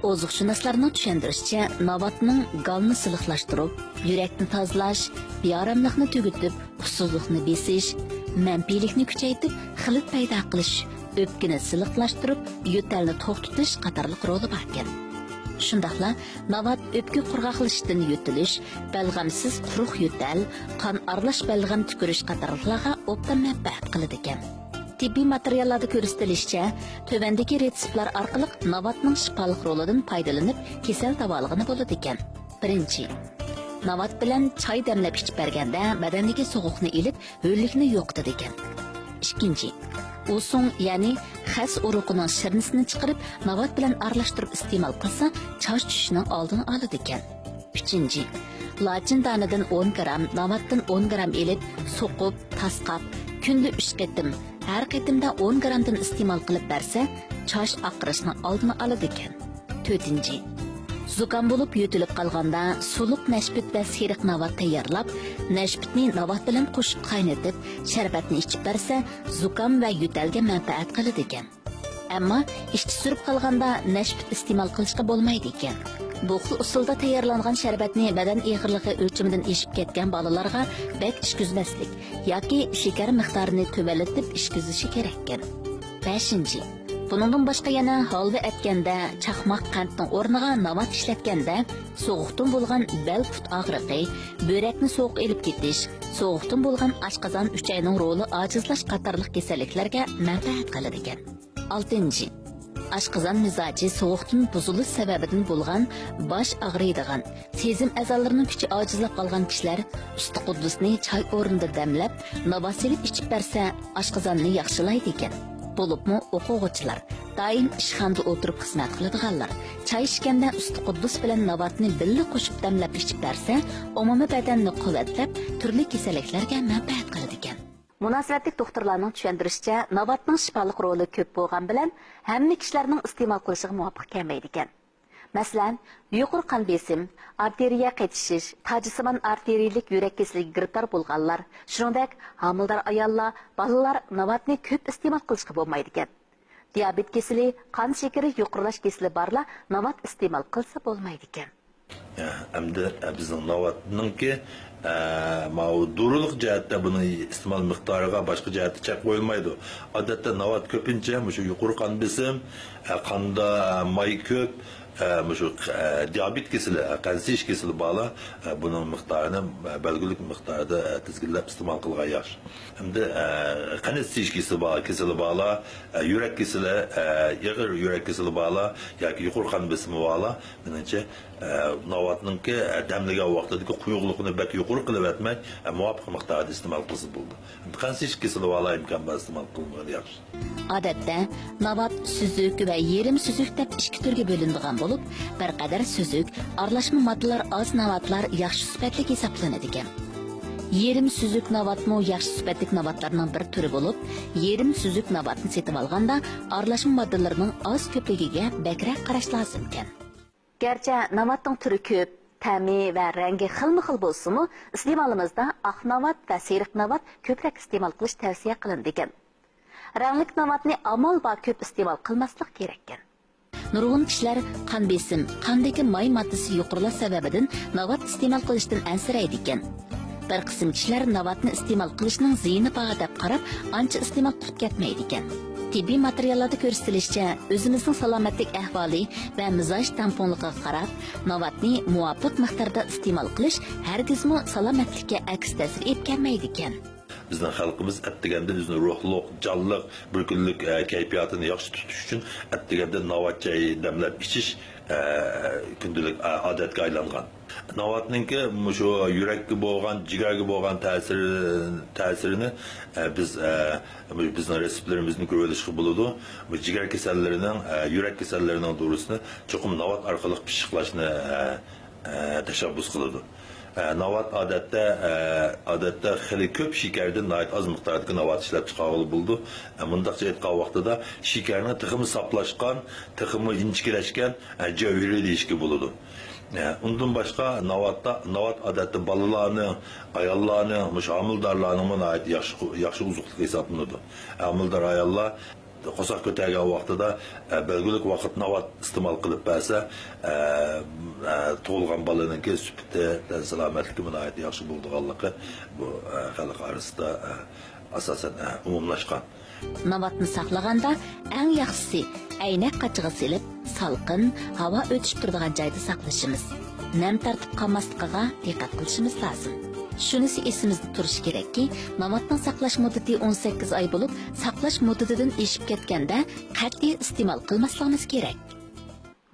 Ozuqshunoslarning tushuntirishicha, navatning galni siliqlashtirib, yurakni tozalash, beoramlikni tugutib, ussizlikni besish, manfiylikni kuchaytirib, xilit paydo qilish, o'pkani siliqlashtirib, yo'talni to'xtatish qatorliq roli bor ekan. Shundaqla navat o'pka qurg'oqlashdan yutilish, balg'amsiz quruq yo'tal, qon aralash balg'am tukurish qatorliqlarga obdan manfaat qiladi ekan. Tibbiy materiallarda ko'rsatilishicha, tövəndəki retseptlar orqali navatning shifoliq rolidan foydalanib, kasal davolig'ini bo'ladi ekan. Birinchi, navat bilan choy damlab ichib berganda badandagi sovuqni ilib, ho'llikni yo'qotadi ekan. Ikkinchi, o'sung, ya'ni xas uruqining shirnisini chiqarib, navat bilan aralashtirib iste'mol qilsa, chosh tushishining oldini oladi ekan. Uchinchi, lachin danadan 10 gram, navatdan 10 gram ilib, so'qib, tasqab, kunda 3 qatim, har qatimda 10 gramdan iste'mol qilib bersa, chosh oqirishning oldini oladi ekan. To'rtinchi, zukam bo'lib yutilib qolganda suluq nashbit va seriq navat tayyorlab, nashbitni navat bilan qo'shib qaynatib, sharbatni ichib bersa, zukam va yutalga manfaat qiladi ekan. Ammo ishchi surib qolganda nashbit iste'mol qilishga bo'lmaydi ekan. Bu xil usulda tayyorlangan sharbatni badan ig'irligi o'lchamidan eshib ketgan bolalarga bek ishkizmaslik yoki shakar miqdorini to'valatib ishkizishi kerak ekan. 5. Buningdan boshqa yana holva etganda, chaqmoq qandning o'rniga navat ishlatganda, sovuqdan bo'lgan bel put og'riqi, börekni sovuq elib ketish, sovuqdan bo'lgan oshqozon uchayning roli ojizlash qatorliq kasalliklarga manfaat qiladi ekan. 6. Oshqozon mizoji sovuqdan buzilish sababidan bo'lgan bosh og'riydigan, sezim a'zolarining kuchi ojizlab qolgan kishilar usti quddusni choy o'rnida damlab, navat selib ichib bersa, oshqozonni yaxshilaydi ekan. Bo'libmi o'quvchilar, doim ishxonada o'tirib xizmat qiladiganlar, choy ichganda usti quddus bilan navatni birga qo'shib damlab ichib bersa, umumiy badanni quvvatlab, turli kasalliklarga manfaat qiladi ekan. Munosabatli doktorlarning tushuntirishicha, navatning shifoliq roli ko'p bo'lgan bilan hamma kishilarning iste'mol qilishiga muvofiq kelmaydi ekan. Masalan, yuqori qon besim, arteriya qaytishish, tajisimon arteriyalik yurak kasaliga giriftor bo'lganlar, shuningdek homildor ayollar, bolalar navatni ko'p iste'mol qilishga bo'lmaydi ekan. Diabet kasali, qon shakari yuqorilash kasali borlar navat iste'mol qilsa bo'lmaydi ekan. Hamda bizning navatningki mavduruluq jihatda buni iste'mol miqdoriga boshqa jihatda chek qo'yilmaydi. Odatda navat ko'pincha shu yuqori qon besim, qonda may ko'p, shu diabet kasali, qansish kasali bola buning miqdorini belgilik miqdorda tizginlab iste'mol qilgan yaxshi. Hamda qansish kasali bola, yurak kasali, og'ir yurak kasali bola yoki yuqori qon besimi bola, menimcha navatningki damlagan vaqtidagi quyuqlikni bak yuqori qilib etmak, muvofiq miqdorda iste'mol qilsa bo'ldi. Qansish kasali bola imkon bor iste'mol qilgan yaxshi. Odatda navat suzuk va yerim suzuk deb ikki turga bo'linadigan bo'lib, bir qadar suzuk, aralashma moddalar oz navatlar yaxshi sifatli hisoblanadi ekan. Yerim suzuk navatmi yaxshi sifatli navatlarning bir turi bo'lib, yerim suzuk navatni setib olganda aralashma moddalarining oz ko'pligiga bakrak qarash lozim ekan. Garchi navatning turi ko'p, ta'mi va rangi xilma-xil bo'lsa-mu, iste'molimizda oq navat va seriq navat ko'proq iste'mol qilish tavsiya qilindi ekan. Ranglik navatni amal va ko'p iste'mol qilmaslik kerak ekan. Nurg'un kishilar qon besim, qondagi may moddasi yuqorilash sababidan navat iste'mol qilishdan ansiraydi ekan. Bir qism kishilar navatni iste'mol qilishning ziyni bor deb qarab, ancha iste'mol qilib ketmaydi ekan. Tibbiy materiallarda ko'rsatilishicha, o'zimizning salomatlik ahvoli va mizoj tamponligiga qarab, navatni muvofiq miqdorda iste'mol qilish hargizmi salomatlikka aks ta'sir etmaydi ekan. Bizning xalqimiz atdiganda o'zini ruhliq, jonliq, bir kunlik kayfiyatini yaxshi tutish uchun atdiganda navat choyi damlab ichish kundalik odatga aylangan. Navatningki shu yurakka bo'lgan, jigarga bo'lgan ta'sirini biz bizning reseptlarimizni ko'rishga bo'ladi. Bu jigar kasallarining, yurak kasallarining to'g'risini cho'qim navat orqali pishiqlashni tashabbus qiladi. Navat odatda xili ko'p shakardan oz miqdordagi navat ishlab chiqarib bo'ldi. Bundaqcha aytgan vaqtida shakarni tiximi saplashgan, tiximi inchikilashgan javhari deyishga bo'ladi. Undan boshqa navat odatda bolalarning, ayollarning, homildorlarning yaxshi uzuqlik hisoblanadi. Homildor ayollar qo'saq ko'targan vaqtida belgilik vaqt navat iste'mol qilib bersa, tug'ilgan bolaning supiti, salomatligi nihoyat yaxshi bo'lganligi bu xalq orasida asosan umumlashgan. Navatni saqlaganda eng yaxshisi aynak qachiga silib, salqin, havo o'tishib turadigan joyda saqlashimiz. Nam tartib qolmasligiga diqqat qilishimiz lozim. Shunisi esimizda turishi kerakki, navatning saqlash muddati 18 oy bo'lib, saqlash muddatidan eshib ketganda qat'iy iste'mol qilmasligimiz kerak.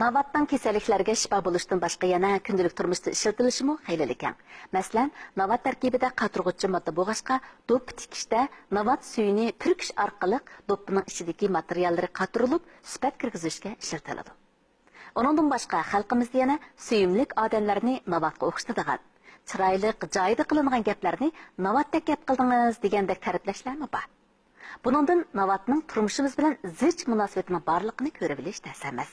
Navatning kasalliklarga shifo bo'lishdan boshqa yana kundalik turmushda ishlatilishimi xeyli ekan. Masalan, navat tarkibida qatirg'uvchi modda bo'lg'achqa, do'p tikishda navat suyini purkish orqali do'pning ichidagi materiallari qatirilib, sifat kirgizishga ishlatiladi. Onundan boshqa xalqimizda yana suyimlik odamlarni navatga o'xshatadigan, chiroyli joyida qilingan gaplarni navatda gap qildingiz degandek ta'riflashlarmi bor. Buningdan navatning turmushimiz bilan zich munosabatining borligini ko'rib bilish ta'sir emas.